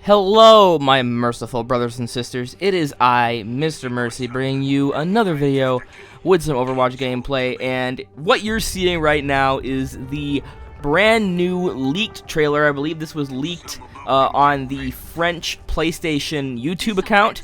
Hello, my merciful brothers and sisters. It is I, Mr. Mercy, bringing you another video with some Overwatch gameplay, and what you're seeing right now is the brand new leaked trailer. I believe this was leaked on the French PlayStation YouTube account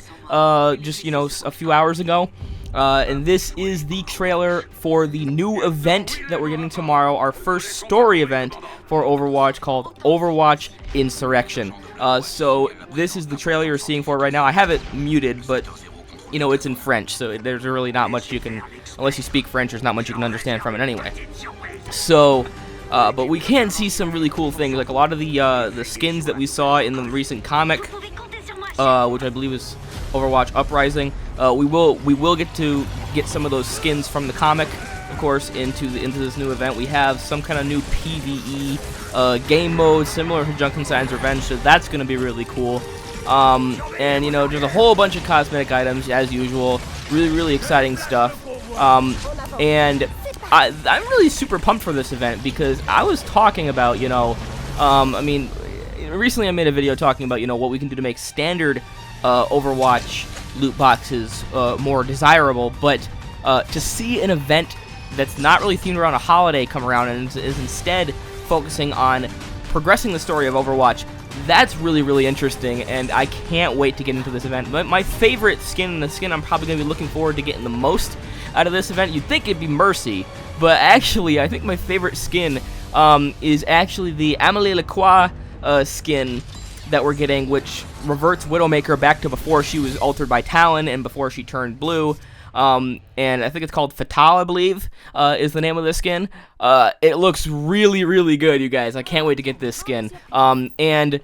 just, a few hours ago. And this is the trailer for the new event that we're getting tomorrow, our first story event for Overwatch called Overwatch Insurrection. So this is the trailer you're seeing for right now. I have it muted, but it's in French, so there's really not much you can, unless you speak French, there's not much you can understand from it anyway. So, but we can see some really cool things, like a lot of the skins that we saw in the recent comic, which I believe is Overwatch Uprising. We will get some of those skins from the comic, of course, into this new event. We have some kind of new PvE game mode similar to Junkenstein's Revenge, so that's going to be really cool. And there's a whole bunch of cosmetic items as usual. Really exciting stuff. And I'm really super pumped for this event because I was talking about recently I made a video talking about what we can do to make standard Overwatch loot boxes more desirable, but to see an event that's not really themed around a holiday come around and is instead focusing on progressing the story of Overwatch, that's really interesting, and I can't wait to get into this event. My favorite skin, and the skin I'm probably going to be looking forward to getting the most out of this event, you'd think it'd be Mercy, but actually I think my favorite skin is actually the Amélie Lacroix skin that we're getting, which reverts Widowmaker back to before she was altered by Talon and before she turned blue. And I think it's called Fatale, I believe, is the name of this skin. It looks really good, you guys. I can't wait to get this skin. And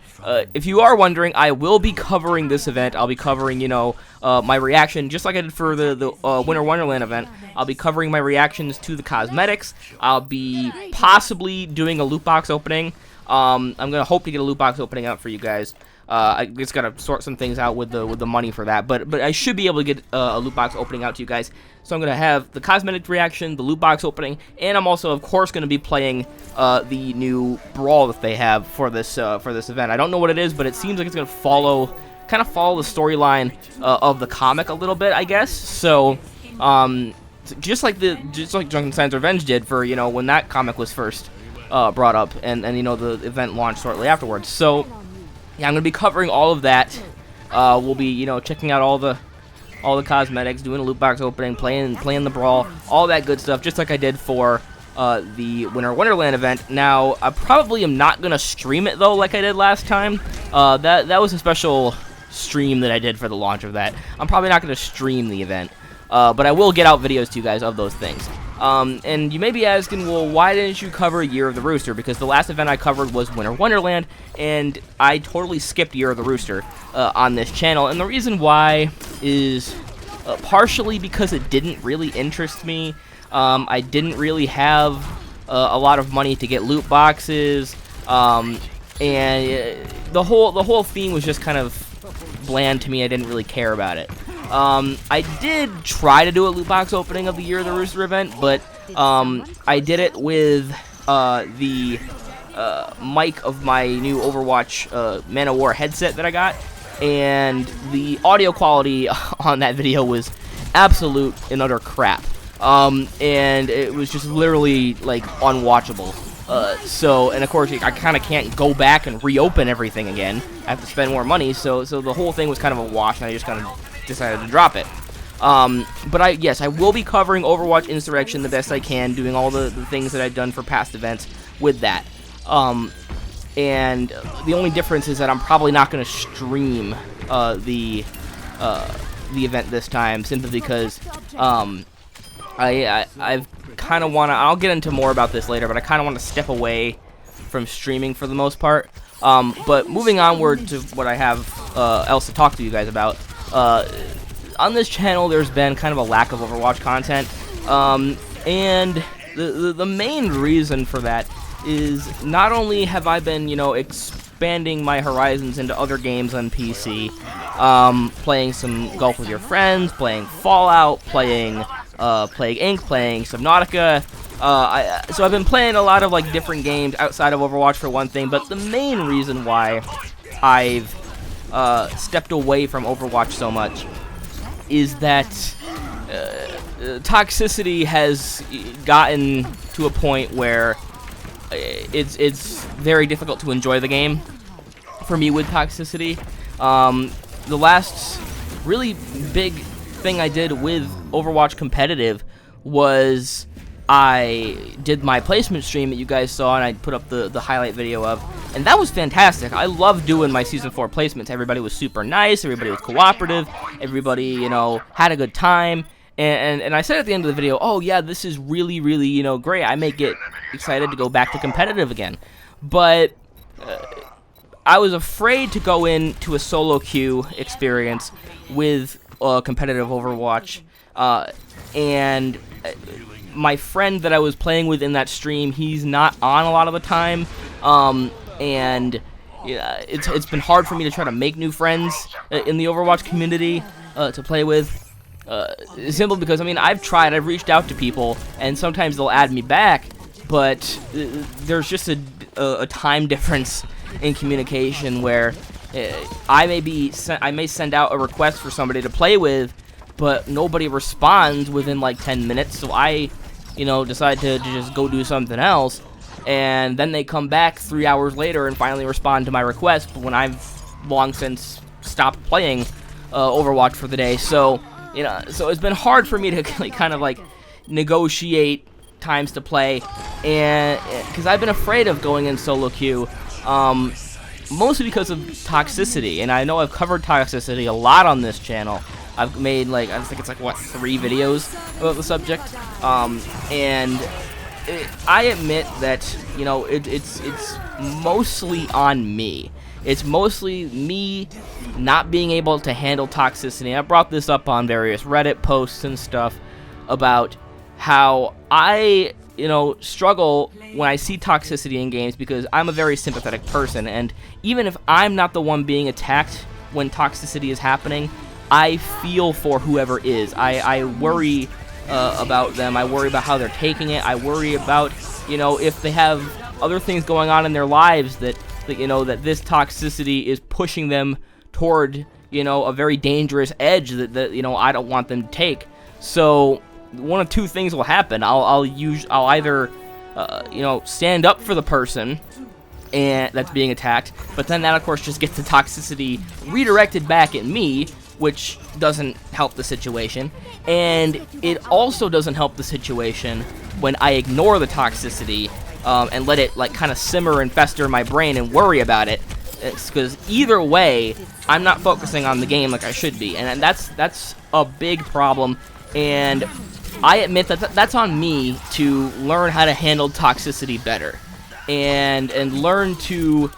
if you are wondering, I will be covering this event. I'll be covering, my reaction, just like I did for the Winter Wonderland event. I'll be covering my reactions to the cosmetics. I'll be possibly doing a loot box opening. I'm gonna hope to get a loot box opening out for you guys. I just gotta sort some things out with the money for that, but I should be able to get a loot box opening out to you guys. So I'm gonna have the cosmetic reaction, the loot box opening, and I'm also, of course, gonna be playing the new brawl that they have for this event. I don't know what it is, but it seems like it's gonna kind of follow the storyline of the comic a little bit, I guess. So just like Junkenstein's Revenge did for when that comic was first brought up, and the event launched shortly afterwards. So yeah, I'm gonna be covering all of that. We'll be checking out all the cosmetics, doing a loot box opening, playing the brawl, all that good stuff, just like I did for the Winter Wonderland event. Now I probably am not gonna stream it though, like I did last time. That was a special stream that I did for the launch of that. I'm probably not gonna stream the event, but I will get out videos to you guys of those things. And you may be asking, well, why didn't you cover Year of the Rooster? Because the last event I covered was Winter Wonderland, and I totally skipped Year of the Rooster on this channel. And the reason why is partially because it didn't really interest me. I didn't really have a lot of money to get loot boxes, and the whole theme was just kind of bland to me. I didn't really care about it. I did try to do a loot box opening of the Year of the Rooster event, but I did it with the mic of my new Overwatch Man of War headset that I got, and the audio quality on that video was absolute and utter crap. And it was just literally like unwatchable. And of course I kind of can't go back and reopen everything again. I have to spend more money, so the whole thing was kind of a wash, and I just kind of decided to drop it. But yes, I will be covering Overwatch Insurrection the best I can, doing all the things that I've done for past events with that. And the only difference is that I'm probably not going to stream the event this time, simply because I've kind of want to. I'll get into more about this later, but I kind of want to step away from streaming for the most part. But moving onward to what I have else to talk to you guys about. On this channel, there's been kind of a lack of Overwatch content, and the main reason for that is not only have I been, expanding my horizons into other games on PC, playing some Golf with Your Friends, playing Fallout, playing Plague Inc., playing Subnautica. So I've been playing a lot of different games outside of Overwatch for one thing, but the main reason why I've stepped away from Overwatch so much is that toxicity has gotten to a point where it's very difficult to enjoy the game for me with toxicity. The last really big thing I did with Overwatch competitive was I did my placement stream that you guys saw, and I put up the highlight video of, and that was fantastic. I love doing my Season 4 placements. Everybody was super nice, everybody was cooperative, everybody, you know, had a good time, and I said at the end of the video, oh yeah, this is really, really, you know, great. I may get excited to go back to competitive again, but I was afraid to go into a solo queue experience with competitive Overwatch, and my friend that I was playing with in that stream, he's not on a lot of the time, and yeah, it's been hard for me to try to make new friends in the Overwatch community to play with. Simply because, I mean, I've reached out to people, and sometimes they'll add me back, but there's just a time difference in communication where I may send out a request for somebody to play with, but nobody responds within like 10 minutes, so I, you know, decide to just go do something else, and then they come back 3 hours later and finally respond to my request, but when I've long since stopped playing Overwatch for the day. So, you know, so it's been hard for me to kind of like negotiate times to play, and because I've been afraid of going in solo queue, mostly because of toxicity, and I know I've covered toxicity a lot on this channel. I've made, like, I think it's like, what, 3 videos about the subject, and I admit that, you know, it's mostly on me. It's mostly me not being able to handle toxicity. I brought this up on various Reddit posts and stuff about how I, you know, struggle when I see toxicity in games because I'm a very sympathetic person, and even if I'm not the one being attacked when toxicity is happening, I feel for whoever is. I worry about them. I worry about how they're taking it. I worry about, you know, if they have other things going on in their lives that you know, that this toxicity is pushing them toward, you know, a very dangerous edge that you know, I don't want them to take. So one of two things will happen. I'll either you know, stand up for the person and that's being attacked, but then that of course just gets the toxicity redirected back at me, which doesn't help the situation, and it also doesn't help the situation when I ignore the toxicity and let it like kind of simmer and fester in my brain and worry about it. It's because either way, I'm not focusing on the game like I should be, and that's a big problem. And I admit that that's on me to learn how to handle toxicity better, and learn to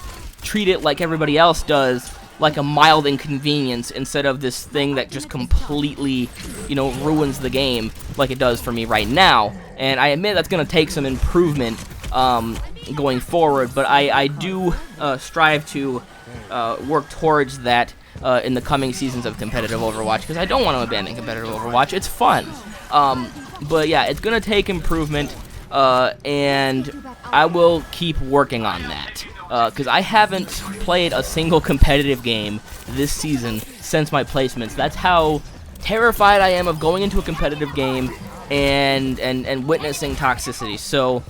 treat it like everybody else does, like a mild inconvenience instead of this thing that just completely, you know, ruins the game like it does for me right now. And I admit that's going to take some improvement going forward, but I do strive to work towards that in the coming seasons of competitive Overwatch, because I don't want to abandon competitive Overwatch. It's fun. But yeah, it's going to take improvement, and I will keep working on that. Because I haven't played a single competitive game this season since my placements. That's how terrified I am of going into a competitive game and witnessing toxicity. So,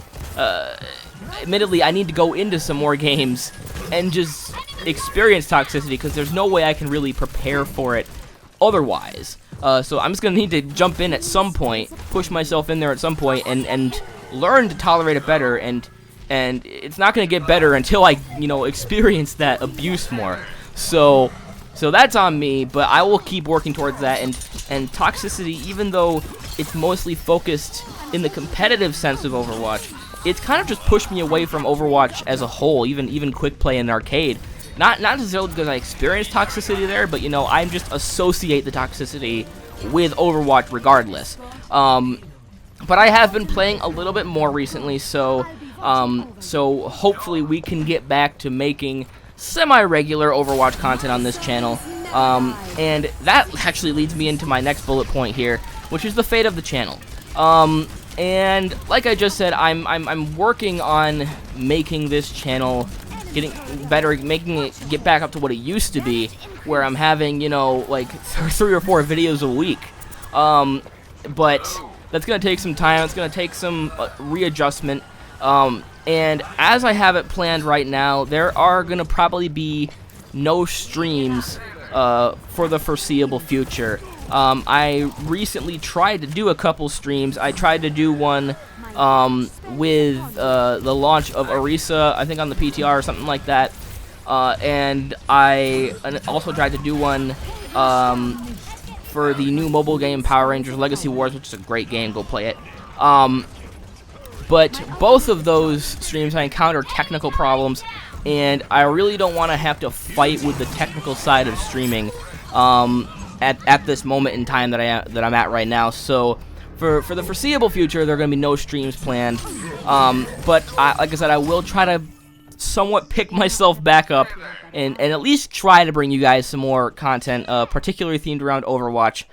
admittedly, I need to go into some more games and just experience toxicity, because there's no way I can really prepare for it otherwise. So I'm just going to need to jump in at some point, push myself in there at some point, and learn to tolerate it better, and it's not going to get better until I, you know, experience that abuse more. So that's on me, but I will keep working towards that. And toxicity, even though it's mostly focused in the competitive sense of Overwatch, it's kind of just pushed me away from Overwatch as a whole, even quick play in arcade. Not necessarily because I experienced toxicity there, but, you know, I just associate the toxicity with Overwatch regardless. But I have been playing a little bit more recently, so hopefully we can get back to making semi-regular Overwatch content on this channel. And that actually leads me into my next bullet point here, which is the fate of the channel. And like I just said, I'm working on making this channel getting better, making it get back up to what it used to be, where I'm having, you know, like 3 or 4 videos a week. But that's gonna take some time. It's gonna take some readjustment. And as I have it planned right now, there are gonna probably be no streams for the foreseeable future. I recently tried to do a couple streams. I tried to do one with the launch of Orisa, I think on the PTR or something like that. And I also tried to do one for the new mobile game Power Rangers Legacy Wars, which is a great game. Go play it. But both of those streams I encountered technical problems, and I really don't want to have to fight with the technical side of streaming at this moment in time that I'm at right now. So for the foreseeable future, there are going to be no streams planned. But like I said, I will try to somewhat pick myself back up and at least try to bring you guys some more content, particularly themed around Overwatch,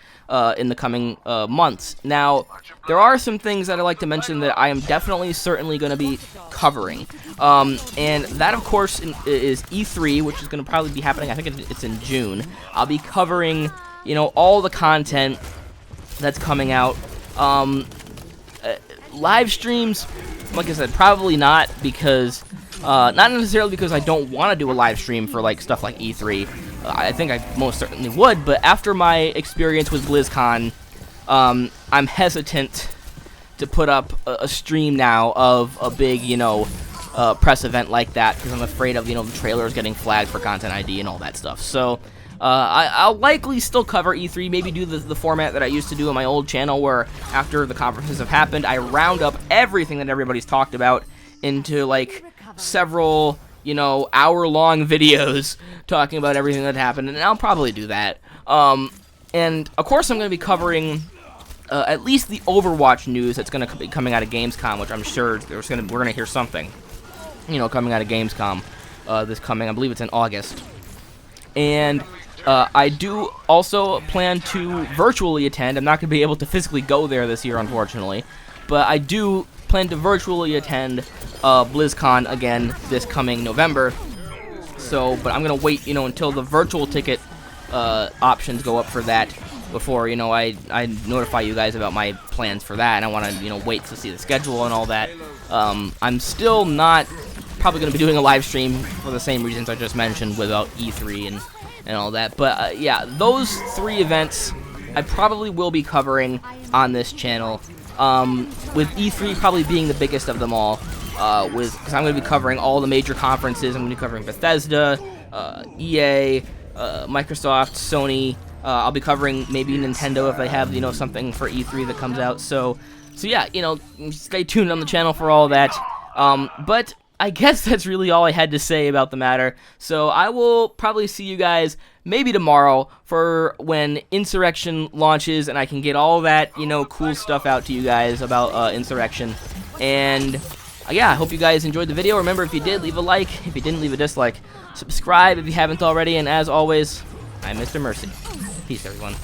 in the coming months. Now, there are some things that I'd like to mention that I am definitely, certainly going to be covering. And that, of course, is E3, which is going to probably be happening, I think it's in June. I'll be covering, you know, all the content that's coming out. Live streams, like I said, probably not, because not necessarily because I don't want to do a live stream for like stuff like E3. I think I most certainly would, but after my experience with BlizzCon, I'm hesitant to put up a stream now of a big, you know, press event like that, because I'm afraid of, you know, the trailers getting flagged for Content ID and all that stuff. So I'll likely still cover E3, maybe do the format that I used to do on my old channel, where after the conferences have happened, I round up everything that everybody's talked about into like several, you know, hour-long videos talking about everything that happened, and I'll probably do that. And of course, I'm going to be covering at least the Overwatch news that's going to be coming out of Gamescom, which I'm sure we're going to hear something, you know, coming out of Gamescom this coming, I believe it's in August. And I do also plan to virtually attend. I'm not going to be able to physically go there this year, unfortunately, but I do plan to virtually attend BlizzCon again this coming November. So, but I'm gonna wait, you know, until the virtual ticket options go up for that before, you know, I notify you guys about my plans for that. And I want to, you know, wait to see the schedule and all that. I'm still not probably gonna be doing a live stream for the same reasons I just mentioned without E3 and all that. But yeah, those 3 events I probably will be covering on this channel. With E3 probably being the biggest of them all, because I'm going to be covering all the major conferences. I'm going to be covering Bethesda, EA, Microsoft, Sony. I'll be covering maybe Nintendo if they have, you know, something for E3 that comes out. So yeah, you know, stay tuned on the channel for all that. But I guess that's really all I had to say about the matter. So I will probably see you guys maybe tomorrow for when Insurrection launches, and I can get all that, you know, cool stuff out to you guys about Insurrection. And yeah, I hope you guys enjoyed the video. Remember, if you did, leave a like. If you didn't, leave a dislike. Subscribe if you haven't already. And as always, I'm MisterMercy. Peace, everyone.